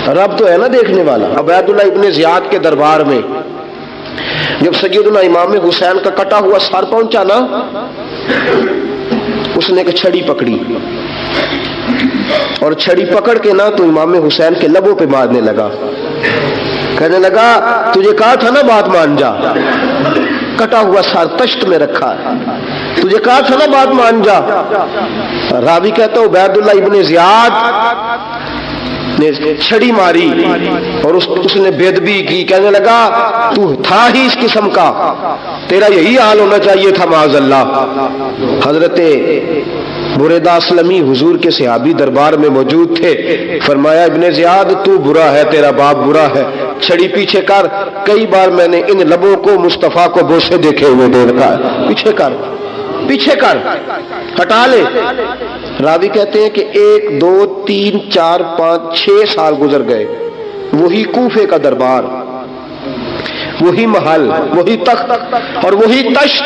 رب تو ہے نا دیکھنے والا۔ عبیداللہ ابن زیاد کے دربار میں جب سیدنا امام حسین کا کٹا ہوا سر پہنچا نا، اس نے ایک چھڑی پکڑی اور چھڑی پکڑ کے نا تو امام حسین کے لبوں پہ مارنے لگا، کہنے لگا تجھے کہا تھا نا بات مان جا، کٹا ہوا سر تشت میں رکھا ہے، تجھے کہا تھا نا بات مان جا۔ راوی کہتا عبیداللہ ابن زیاد نے چھڑی ماری اور اس نے بے ادبی کی، کہنے لگا تو تھا ہی اس قسم کا، تیرا یہی حال ہونا چاہیے تھا معاذ اللہ۔ حضرت بریدہ اسلمی حضور کے صحابی دربار میں موجود تھے، فرمایا ابن زیاد تو برا ہے، تیرا باپ برا ہے، چھڑی پیچھے کر۔ کئی بار میں نے ان لبوں کو مصطفیٰ کو بوسے دیکھے ہوئے دیکھا ہے، پیچھے کر، پیچھے کر، ہٹا لے۔ راوی کہتے ہیں کہ 1 2 3 4 5 6 سال گزر گئے، وہی کوفے کا دربار، وہی محل، وہی تخت اور وہی تشت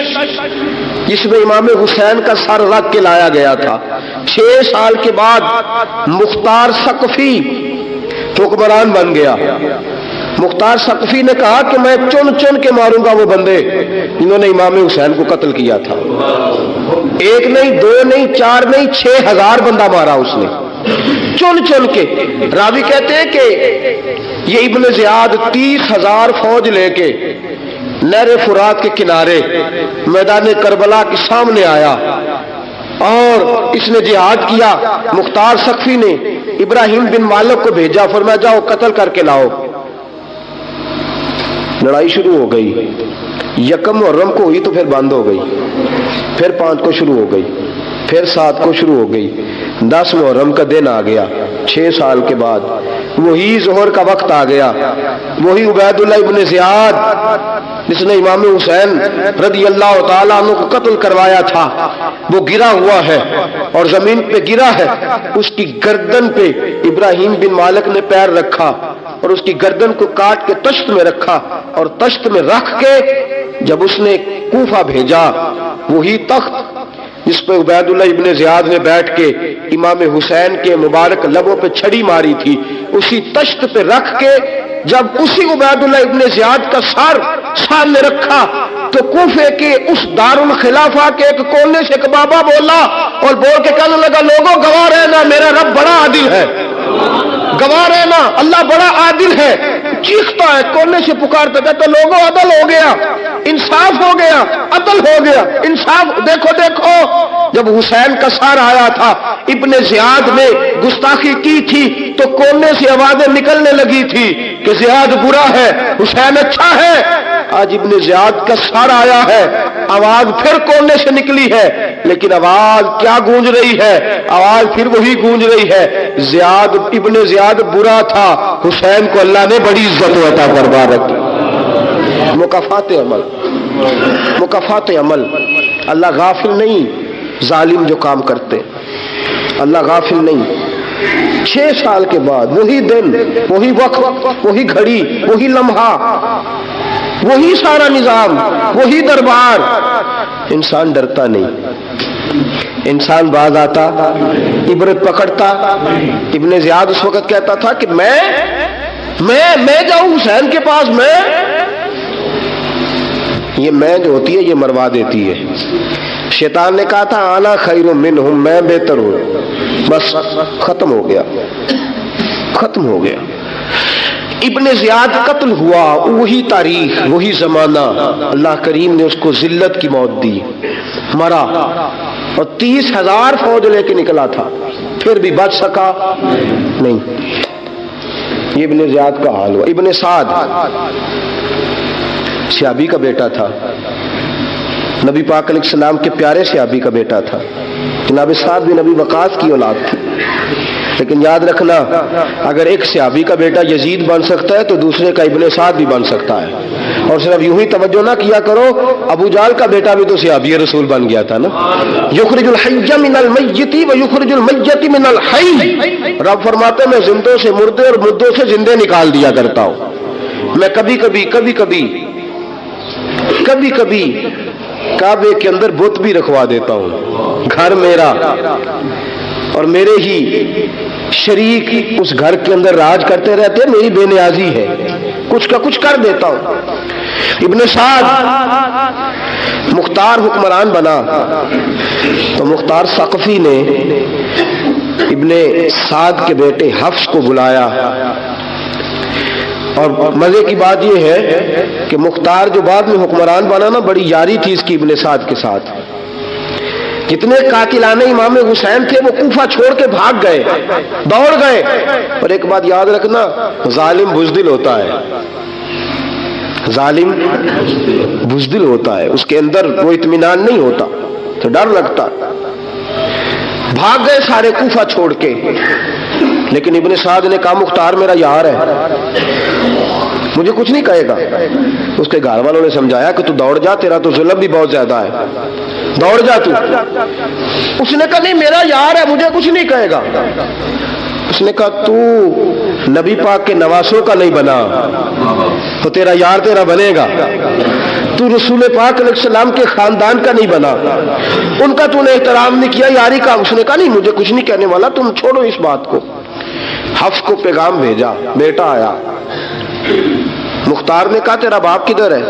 جس میں امام حسین کا سر رکھ کے لایا گیا تھا۔ 6 سال کے بعد مختار ثقفی حکمران بن گیا۔ مختار ثقفی نے کہا کہ میں چن چن کے ماروں گا وہ بندے جنہوں نے امام حسین کو قتل کیا تھا۔ 1 نہیں 2 نہیں 4 نہیں 6000 بندہ مارا اس نے، چن چن کے۔ راوی کہتے ہیں کہ یہ ابن زیاد 30,000 فوج لے کے نہر فرات کے کنارے میدان کربلا کے سامنے آیا اور اس نے جہاد کیا۔ مختار ثقفی نے ابراہیم بن مالک کو بھیجا، فرمایا جاؤ قتل کر کے لاؤ۔ لڑائی شروع ہو گئی، 1 محرم کو ہوئی تو پھر بند ہو گئی، پھر 5 کو شروع ہو گئی، پھر 7 کو شروع ہو گئی، 10 محرم کا دن آ گیا۔ 6 سال کے بعد وہی ظہر کا وقت آ گیا، وہی عبیداللہ ابن زیاد جس نے امام حسین رضی اللہ تعالیٰ عنہ کو قتل کروایا تھا، وہ گرا ہوا ہے اور زمین پہ گرا ہے۔ اس کی گردن پہ ابراہیم بن مالک نے پیر رکھا اور اس کی گردن کو کاٹ کے تشت میں رکھا، اور تشت میں رکھ کے جب اس نے کوفہ بھیجا، وہی تخت جس پہ عبیداللہ ابن زیاد نے بیٹھ کے امام حسین کے مبارک لبوں پہ چھڑی ماری تھی، اسی تشت پہ رکھ کے جب اسی عبیداللہ ابن زیاد کا سر سامنے رکھا تو کوفے کے اس دارالخلافہ کے ایک کونے سے ایک بابا بولا اور بول کے کہنے لگا لوگوں گواہ رہنا میرا رب بڑا عادل ہے، گواہ رہنا اللہ بڑا عادل ہے۔ چیختا ہے، کونے سے پکارتا کہتا لوگوں عدل ہو گیا، انصاف ہو گیا، عدل ہو گیا، انصاف۔ دیکھو دیکھو جب حسین کا سر آیا تھا، ابن زیاد نے گستاخی کی تھی تو کونے سے آوازیں نکلنے لگی تھی کہ زیاد برا ہے حسین اچھا ہے۔ آج ابن زیاد کا سر آیا ہے، آواز پھر کونے سے نکلی ہے، لیکن آواز کیا گونج رہی ہے؟ آواز پھر وہی گونج رہی ہے، زیاد ابن زیاد برا تھا، حسین کو اللہ نے بڑی عزت عطا فرما رکھی۔ مکافات عمل، مکافات عمل، اللہ غافل نہیں ظالم جو کام کرتے، اللہ غافل نہیں۔ 6 سال کے بعد وہی دن، وہی وقت، وہی گھڑی، وہی لمحہ، وہی سارا نظام، وہی دربار۔ انسان ڈرتا نہیں، انسان باز آتا، عبرت پکڑتا۔ ابن زیاد اس وقت کہتا تھا کہ میں جاؤں حسین کے پاس، یہ میں جو ہوتی ہے یہ مروا دیتی ہے۔ شیطان نے کہا تھا آنا خیر منہم، میں بہتر ہوں، بس ختم ہو گیا، ختم ہو گیا۔ ابن زیاد قتل ہوا، وہی تاریخ، وہی زمانہ، اللہ کریم نے اس کو ذلت کی موت دی، مرا، اور 30,000 فوج لے کے نکلا تھا، پھر بھی بچ سکا نہیں۔ یہ ابن زیاد کا حال ہوا۔ ابن سعد صحابی کا بیٹا تھا، نبی پاک علیہ السلام کے پیارے صحابی کا بیٹا تھا، جناب سعد بن نبی وقاص کی اولاد تھی۔ لیکن یاد رکھنا اگر ایک صحابی کا بیٹا یزید بن سکتا ہے تو دوسرے کا ابن سعد بھی بن سکتا ہے۔ اور صرف یوں ہی توجہ نہ کیا کرو، ابو جہل کا بیٹا بھی تو صحابی رسول بن گیا تھا نا۔ یخرج الحی من المیت ویخرج المیت من الحی، رب فرماتے میں زندوں سے مردے اور مردوں سے زندے نکال دیا کرتا ہوں۔ میں کبھی کبھی کعبے کے اندر بت بھی رکھوا دیتا ہوں، گھر میرا اور میرے ہی شریک اس گھر کے اندر راج کرتے رہتے ہیں، میری بے نیازی ہے، کچھ کا کچھ کر دیتا ہوں۔ ابن سعد مختار حکمران بنا تو مختار ثقفی نے ابن سعد کے بیٹے حفص کو بلایا، اور مزے کی بات یہ ہے کہ مختار جو بعد میں حکمران بنا نا، بڑی یاری تھی اس کی ابن سعد کے ساتھ۔ جتنے قاتلانہ امام حسین تھے وہ کوفہ چھوڑ کے بھاگ گئے، دوڑ گئے۔ اور ایک بات یاد رکھنا، ظالم بزدل ہوتا ہے، ظالم بزدل ہوتا ہے، اس کے اندر وہ اطمینان نہیں ہوتا، تو ڈر لگتا۔ بھاگ گئے سارے کوفہ چھوڑ کے، لیکن ابن سعد نے کہا مختار میرا یار ہے، مجھے کچھ نہیں کہے گا۔ اس کے گھر والوں نے سمجھایا کہ تو دوڑ جا، تیرا تو ظلم بھی بہت زیادہ ہے، دوڑ جا تو۔ اس نے کہا نہیں میرا یار ہے، مجھے کچھ نہیں کہے گا۔ اس نے کہا تو نبی پاک کے نواسوں کا نہیں بنا تو تیرا یار تیرا بنے گا، تو رسول پاک علیہ السلام کے خاندان کا نہیں بنا، ان کا تو نے احترام نہیں کیا، یاری کا۔ اس نے کہا نہیں مجھے کچھ نہیں کہنے والا، تم چھوڑو اس بات کو۔ حفص کو پیغام بھیجا، بیٹا آیا۔ مختار نے کہا تیرا باپ کدھر ہے؟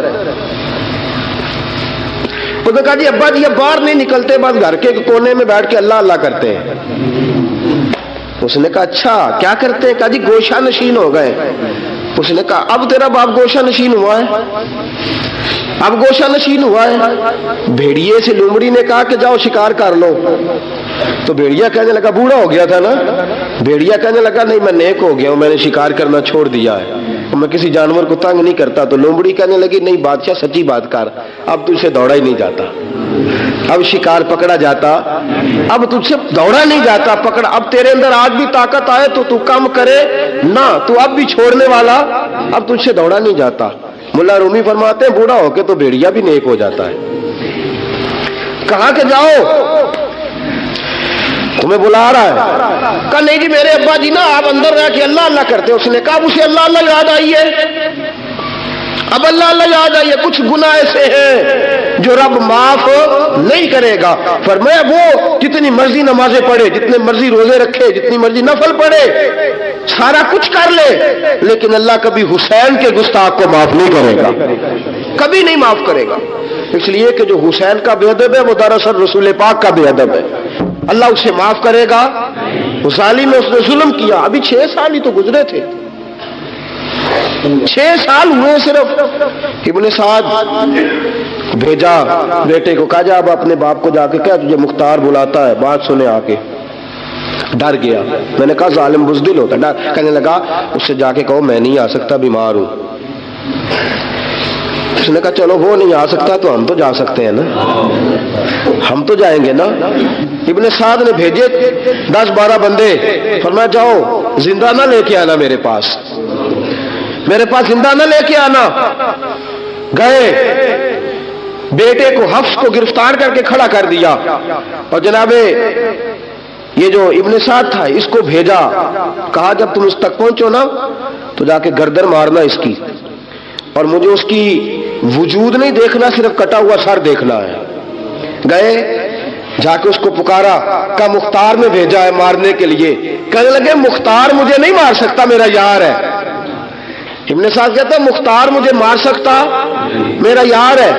اس نے کہا جی ابا جی اب باہر نہیں نکلتے، بس گھر کے کونے میں بیٹھ کے اللہ اللہ کرتے ہیں۔ اس نے کہا اچھا کیا کرتے ہیں؟ کہا جی گوشہ نشین ہو گئے۔ اس نے کہا اب تیرا باپ گوشہ نشین ہوا ہے؟ اب گوشہ نشین ہوا ہے؟ بھیڑیے سے لومڑی نے کہا کہ جاؤ شکار کر لو، تو بھیڑیا کہنے لگا بوڑھا ہو گیا تھا نا، بھیڑیا کہنے لگا نہیں میں نیک ہو گیا ہوں، میں نے شکار کرنا چھوڑ دیا ہے، میں کسی جانور کو تنگ نہیں کرتا۔ تو لومڑی کہنے لگی نہیں بادشاہ سچی بات کر، اب تجھ سے دوڑا ہی نہیں جاتا، اب شکار پکڑا جاتا، اب تجھ سے دوڑا نہیں جاتا، پکڑا۔ اب تیرے اندر آج بھی طاقت آئے تو کم کرے نہ، تو اب بھی چھوڑنے والا، اب تجھ سے دوڑا نہیں جاتا۔ ملا رومی فرماتے ہیں بوڑھا ہو کے تو بھیڑیا بھی نیک ہو جاتا ہے۔ کہا کہ جاؤ تمہیں بلا رہا ہے۔ کہا نہیں جی میرے ابا جی نا آپ اندر رہ کے اللہ اللہ کرتے۔ اس نے کہا اسے اللہ اللہ یاد آئی ہے، اب اللہ اللہ یاد آئی ہے، کچھ گناہ ایسے ہیں جو رب معاف نہیں کرے گا۔ فرمایا وہ جتنی مرضی نمازیں پڑھے، جتنے مرضی روزے رکھے، جتنی مرضی نفل پڑھے، سارا کچھ کر لے، لیکن اللہ کبھی حسین کے گستاخ کو معاف نہیں کرے گا، کبھی نہیں معاف کرے گا۔ اس لیے کہ جو حسین کا بے ادب ہے وہ دراصل رسول پاک کا بے ادب ہے، اللہ اسے معاف کرے گا؟ ظالم میں اس نے ظلم کیا۔ ابھی 6 سال ہی تو گزرے تھے، 6 سال ہوئے صرف۔ ابن سعد بھیجا بیٹے کو، کہا جا اب اپنے باپ کو جا کے کیا تجھے مختار بلاتا ہے، بات سنے آ کے۔ ڈر گیا، میں نے کہا ظالم بزدل ہوتا ہے۔ کہنے لگا اس سے جا کے کہو میں نہیں آ سکتا، بیمار ہوں۔ اس نے کہا چلو وہ نہیں آ سکتا تو ہم تو جا سکتے ہیں نا، ہم تو جائیں گے نا۔ ابن سعد نے بھیجے 10-12 بندے، فرمایا جاؤ زندہ نہ لے کے آنا، میرے پاس زندہ نہ لے کے آنا۔ گئے، بیٹے کو حفص کو گرفتار کر کے کھڑا کر دیا، اور جناب یہ جو ابن سعد تھا اس کو بھیجا، کہا جب تم اس تک پہنچو نا تو جا کے گردن مارنا اس کی، اور مجھے اس کی وجود نہیں دیکھنا، صرف کٹا ہوا سر دیکھنا ہے۔ گئے، جا کے اس کو پکارا، کہا مختار نے بھیجا ہے مارنے کے لیے۔ کہنے لگے مختار مجھے نہیں مار سکتا، میرا یار ہے۔ ابن سعد کہتا ہے مختار مجھے مار سکتا، میرا یار ہے۔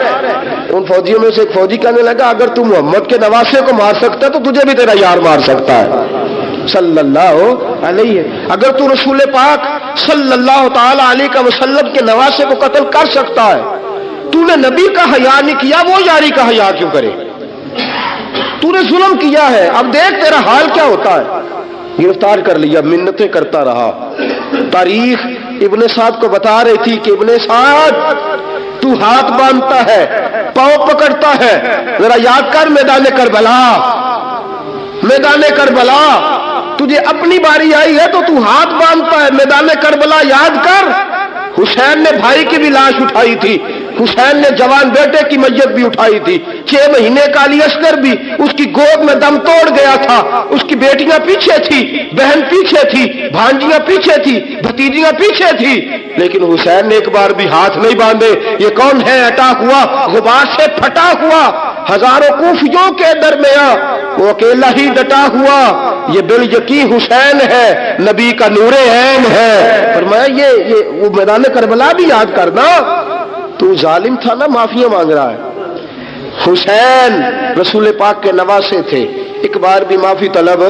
ان فوجیوں میں سے ایک فوجی کہنے لگا اگر تو محمد کے نواسے کو مار سکتا تو تجھے بھی تیرا یار مار سکتا ہے صلی اللہ علیہ۔ اگر تو رسول پاک صلی اللہ تعالی علیہ وسلم کے نواسے کو قتل کر سکتا ہے، تو نے نبی کا حیا نہیں کیا، وہ یاری کا حیا کیوں کرے؟ تو نے ظلم کیا ہے، اب دیکھ تیرا حال کیا ہوتا ہے۔ گرفتار کر لیا، منتیں کرتا رہا۔ تاریخ ابن سعد کو بتا رہی تھی کہ ابن سعد تو ہاتھ باندھتا ہے، پاؤں پکڑتا ہے، ذرا یاد کر میدان کربلا، میدان کربلا تجھے اپنی باری آئی ہے تو تو ہاتھ باندھتا ہے، میدان کربلا یاد کر، हुसैन ने भाई की भी लाश उठाई थी, हुसैन ने जवान बेटे की मैयत भी उठाई थी। 6 महीने का अली अस्कर भी उसकी गोद में दम तोड़ गया था। उसकी बेटियां पीछे थी, बहन पीछे थी, भांजियां पीछे थी, भतीजियां पीछे थी, लेकिन हुसैन ने एक बार भी हाथ नहीं बांधे। ये कौन है अटा हुआ, गुबार से फटा हुआ, हजारों कूफियों के दरमियां वो अकेला ही डटा हुआ। ये बिल यकीन हुसैन है, नबी का नूरे ऐन है। फरमाया ये वो मैदान करबला भी याद करना, तू जालिम था ना, माफिया मांग रहा है। हुसैन रसूल पाक के नवासे थे, एक बार भी माफी तलब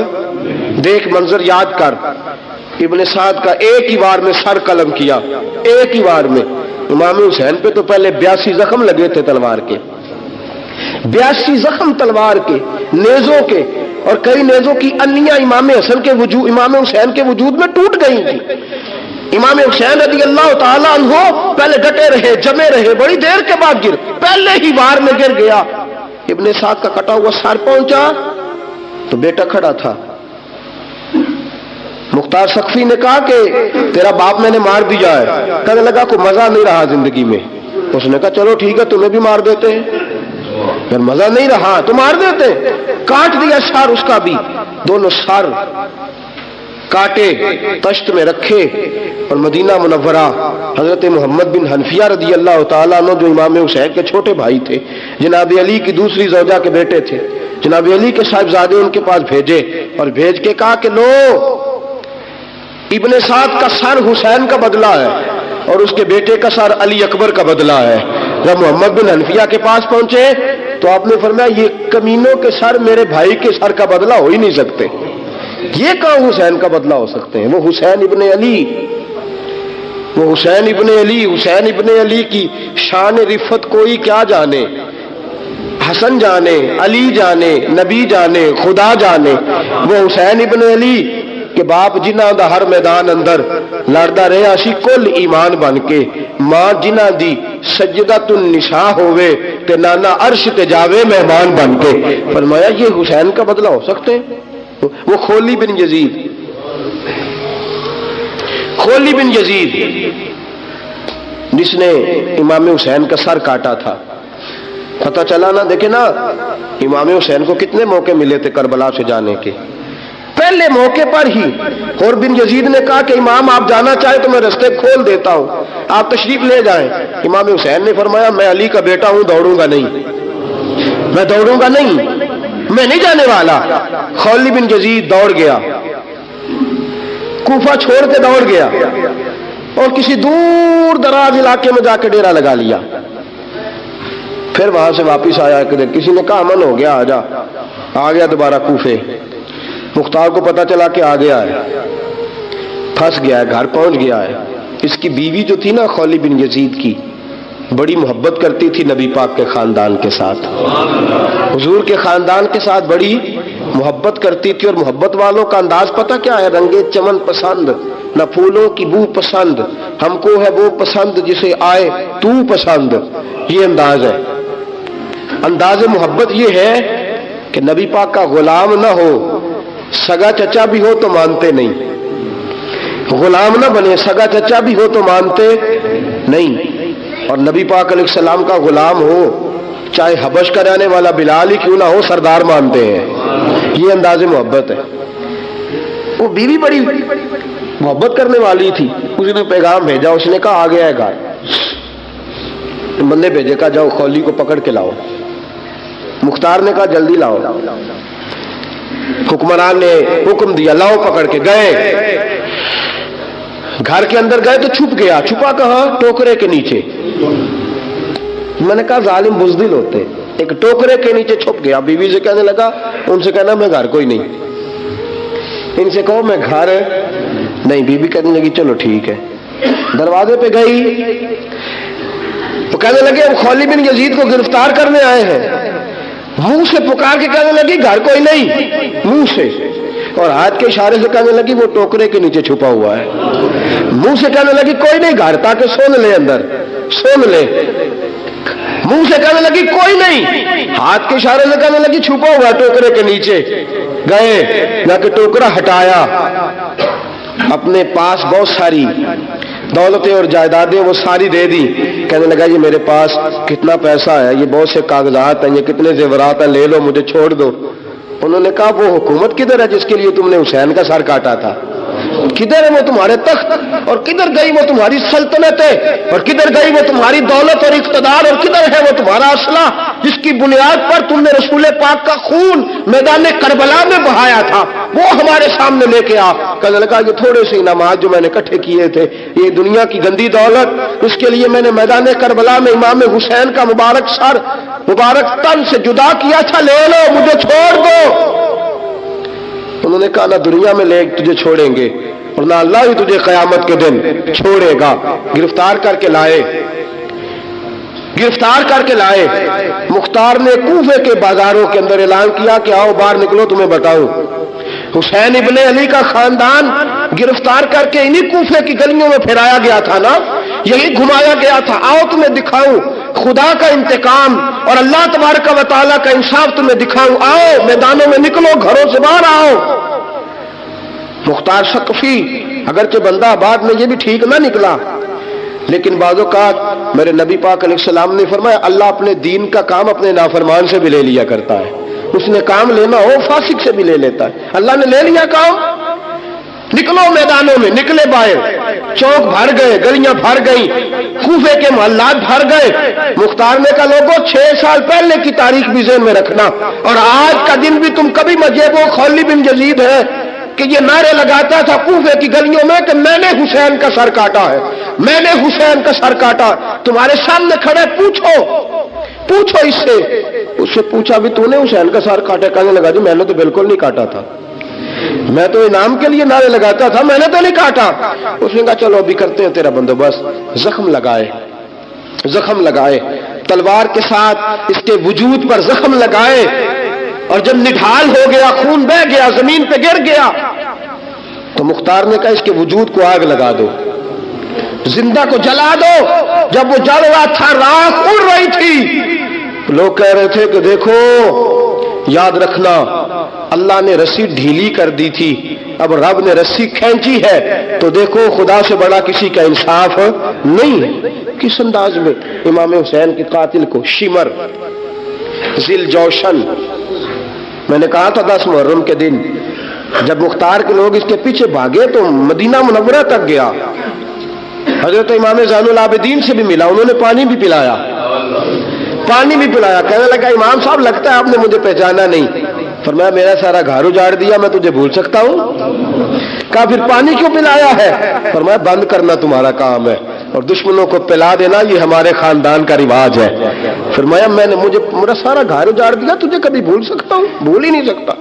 देख, मंजर याद कर। इब्ने साद का एक ही बार में सर कलम किया, एक ही बार में। इमाम हुसैन पे तो पहले 82 जख्म लगे थे तलवार के, 82 जख्म तलवार के, नेजों के, और कई नेजों की अन्नियां इमाम हुसैन के वजूद में टूट गई थी। इमाम हुसैन रज़ी अल्लाह ताला अन्हो पहले डटे रहे, जमे रहे, बड़ी देर के बाद गिर, पहले ही बार में गिर गया। इब्ने साद का कटा हुआ सर पहुंचा तो बेटा खड़ा था। मुख्तार सख्फी ने कहा कि तेरा बाप मैंने मार दिया है। कहने लगा कोई मजा नहीं रहा जिंदगी में। उसने कहा चलो ठीक है, तुम्हें भी मार देते हैं। फिर मजा नहीं रहा तो मार देते। काट दिया सर उसका भी, दोनों सर काटे, तश्त में रखे, और मदीना मुनव्वरा हजरत मोहम्मद बिन हनफिया रज़ी अल्लाह ताला अन्हु, जो इमाम हुसैन के छोटे भाई थे, जनाब अली की दूसरी ज़ौजा के बेटे थे, जनाब अली के साहिबजादे उनके पास भेजे, और भेज के कहा कि लो, इब्ने साद का सर हुसैन का बदला है और उसके बेटे का सर अली अकबर का बदला है। जब मोहम्मद बिन हनफिया के पास पहुंचे तो आपने फरमाया ये कमीनों के सर मेरे भाई के सर का बदला हो ही नहीं सकते, ये कहाँ हुसैन का बदला हो सकते हैं। वो हुसैन इब्ने अली, वो हुसैन इब्ने अली, हुसैन इब्ने अली की शान रिफत कोई क्या जाने, हसन जाने, अली जाने, नबी जाने, खुदा जाने। वो हुसैन इब्ने अली कि बाप जिन्हां दा हर मैदान अंदर लड़दा रहा सी कुल ईमान बन के, मां जिन्हां दी सजदातुन निशा होवे ते नाना अर्श ते जावे मेहमान बन के। फरमाया ये हुसैन का बदला हो सकते हैं। वो खोली बिन यजीद, खोली बिन यजीद जिसने इमाम हुसैन का सर काटा था, पता चला ना, देखे ना इमाम हुसैन को कितने मौके मिले थे करबला से जाने के। पहले मौके पर ही और बिन यजीद ने कहा कि इमाम आप जाना चाहे तो मैं रास्ते खोल देता हूं, आप तशरीफ ले जाएं। इमाम हुसैन ने फरमाया मैं अली का बेटा हूं, दौड़ूंगा नहीं, मैं दौड़ूंगा नहीं, मैं नहीं जाने वाला। खौली बिन यजीद दौड़ गया, कूफा छोड़ के दौड़ गया और किसी दूर दराज इलाके में जाकर डेरा लगा लिया। फिर वहां से वापिस आया, किसी ने कहा अमन हो गया, आजा। आ गया दोबारा कूफे। मुख्तार को पता चला कि आ गया है, फंस गया है, घर पहुंच गया है। इसकी बीवी जो थी ना खौली बिन यजीद की, बड़ी मोहब्बत करती थी नबी पाक के खानदान के साथ, हुजूर के खानदान के साथ बड़ी मोहब्बत करती थी। और मोहब्बत वालों का अंदाज पता क्या है, रंगे चमन पसंद, न फूलों की बू पसंद, हमको है वो पसंद जिसे आए तू पसंद। ये अंदाज है। अंदाज मोहब्बत ये है कि नबी पाक का गुलाम ना हो, सगा चचा भी हो तो मानते नहीं, गुलाम ना बने, सगा चचा भी हो तो मानते नहीं। और नबी पाक अलैहिस्सलाम का गुलाम हो, चाहे हबश का रहने वाला बिलाल ही क्यों ना हो, सरदार मानते हैं। ये अंदाज़े मोहब्बत है। वो बीवी बड़ी मोहब्बत करने वाली थी, उसने पैगाम भेजा, उसने कहा आ गया है घर। बंदे भेजे, कहा जाओ खौली को पकड़ के लाओ। मुख्तार ने कहा जल्दी लाओ। हुक्मरान ने हुक्म दिया, लाओ पकड़ के। गए, घर के अंदर गए तो छुप गया। छुपा कहां? टोकरे के नीचे। मैंने कहा जालिम बुज़दिल होते, एक टोकरे के नीचे छुप गया। बीवी से कहने लगा, उनसे कहना मैं घर कोई नहीं, इनसे कहो मैं घर नहीं। बीवी कहने लगी चलो ठीक है। दरवाजे पे गई तो कहने लगे अब खौली बिन यजीद को गिरफ्तार करने आए हैं। मुंह से पुकार के कहने लगी घर कोई नहीं, मुंह से, और हाथ के इशारे से कहने लगी वो टोकरे के नीचे छुपा हुआ है। मुंह से कहने लगी कोई नहीं घर, ताकि सुन ले, अंदर सुन ले। मुंह से कहने लगी कोई नहीं, हाथ के इशारे से कहने लगी छुपा हुआ टोकरे के नीचे। गए, जाके टोकरा हटाया, अपने पास बहुत सारी दौलतें और जायदादें वो सारी दे दी। कहने लगा ये मेरे पास कितना पैसा है, ये बहुत से कागजात हैं, ये कितने जेवरात हैं, ले लो, मुझे छोड़ दो। उन्होंने कहा वो हुकूमत किधर है जिसके लिए तुमने हुसैन का सर काटा था? किधर है वो तुम्हारे तख्त, और किधर गई वो तुम्हारी सल्तनत है, और किधर गई वो तुम्हारी दौलत और इख्तदार, और किधर है वो तुम्हारा असला जिसकी बुनियाद पर तुमने रसूल पाक का खून मैदान करबला में बहाया था, वो हमारे सामने लेके आ। कहने लगा ये थोड़े से इनामात जो मैंने इकट्ठे किए थे, ये दुनिया की गंदी दौलत, इसके लिए मैंने मैदान करबला में इमाम हुसैन का मुबारक सर, मुबारक तन से जुदा किया था, ले लो, मुझे छोड़ दो। उन्होंने कहा ना दुनिया में ले तुझे छोड़ेंगे और ना अल्लाह ही तुझे कयामत के दिन छोड़ेगा। गिरफ्तार करके लाए, गिरफ्तार करके लाए। मुख्तार ने कूफे के बाजारों के अंदर ऐलान किया कि आओ बाहर निकलो, तुम्हें बताऊं। हुसैन इब्ने अली का खानदान गिरफ्तार करके इन्हीं कूफे की गलियों में फिराया गया था ना, यही घुमाया गया था, आओ तुम्हें दिखाऊं खुदा का इंतकाम और अल्लाह तबारक व तआला का इंसाफ तुम्हें दिखाऊं, आओ मैदानों में निकलो, घरों से बाहर आओ। मुख्तार सकफी अगरचे बंदा आबाद में ये भी ठीक ना निकला, लेकिन बाज़ों का मेरे नबी पाक अलैहिस्सलाम ने फरमाया अल्लाह अपने दीन का काम अपने नाफरमान से भी ले लिया करता है। उसने काम लेना हो फासिक से भी ले लेता है। अल्लाह ने ले लिया काम, निकलो मैदानों में, निकले बाहर, चौक भर गए, गलियां भर गई, कूफे के मोहल्लात भर गए। मुख्तार ने कहा लोगों 6 साल पहले की तारीख भी ज़हन में रखना, और आज का दिन भी तुम कभी मजेबो खौली बिन यजीद है कि ये नारे लगाता था कूफे की गलियों में कि मैंने हुसैन का सर काटा है, मैंने हुसैन का सर काटा। तुम्हारे सामने खड़े, पूछो पूछो इससे। उससे पूछा भी तूने हुसैन का सर काटा? कहने लगा जी मैंने तो बिल्कुल नहीं काटा था, मैं तो इनाम के लिए नारे लगाता था, मैंने तो नहीं काटा। उसने कहा चलो अभी करते हैं तेरा बंदोबस्त। जख्म लगाए, जख्म लगाए, तलवार के साथ इसके वजूद पर जख्म लगाए, और जब निढाल हो गया, खून बह गया, जमीन पे गिर गया, तो मुख्तार ने कहा इसके वजूद को आग लगा दो, जिंदा को जला दो। जब वो जल रहा था, राख उड़ रही थी, लोग कह रहे थे कि देखो याद रखना अल्लाह ने रस्सी ढीली कर दी थी, अब रब ने रस्सी खींची है, तो देखो खुदा से बड़ा किसी का इंसाफ नहीं है। किस अंदाज में इमाम हुसैन के कातिल को शिमर जिल जोशन, मैंने कहा था 10 मुहर्रम के दिन जब मुख्तार के लोग इसके पीछे भागे तो मदीना मुनव्वरा तक गया, हजरत इमाम ज़ैनुल आबिदीन से भी मिला, उन्होंने पानी भी पिलाया, पानी भी पिलाया। कहने लगा इमाम साहब लगता है आपने मुझे पहचाना नहीं। फरमाया मेरा सारा घर उजाड़ दिया, मैं तुझे भूल सकता हूं? कहा फिर पानी क्यों पिलाया है? फरमाया बंद करना तुम्हारा काम है और दुश्मनों को पिला देना ये हमारे खानदान का रिवाज है। फरमाया मैंने मेरा सारा घर उजाड़ दिया, तुझे कभी भूल सकता हूं? भूल ही नहीं सकता।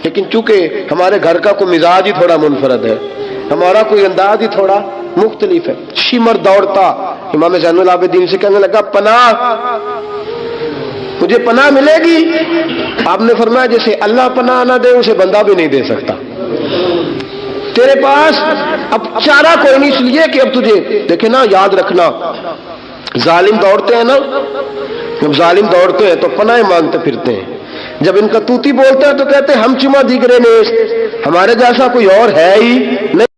लेकिन चूंकि हमारे घर का कोई मिजाज ही थोड़ा मुनफरद है, हमारा कोई अंदाज ही थोड़ा मुख्तलिफ है। शिमर दौड़ता इमाम ज़ैनुल आबिदीन से कहने लगा पनाह, मुझे पनाह मिलेगी? आपने फरमाया जैसे अल्लाह पनाह ना दे उसे बंदा भी नहीं दे सकता। तेरे पास अब चारा कोई नहीं, इसलिए कि अब तुझे देखे ना, याद रखना जालिम दौड़ते हैं ना, जब जालिम दौड़ते हैं तो पनाह मांगते फिरते हैं, जब इनका तूती बोलते हैं तो कहते हैं हम चुमा दिगरे ने, हमारे जैसा कोई और है ही नहीं।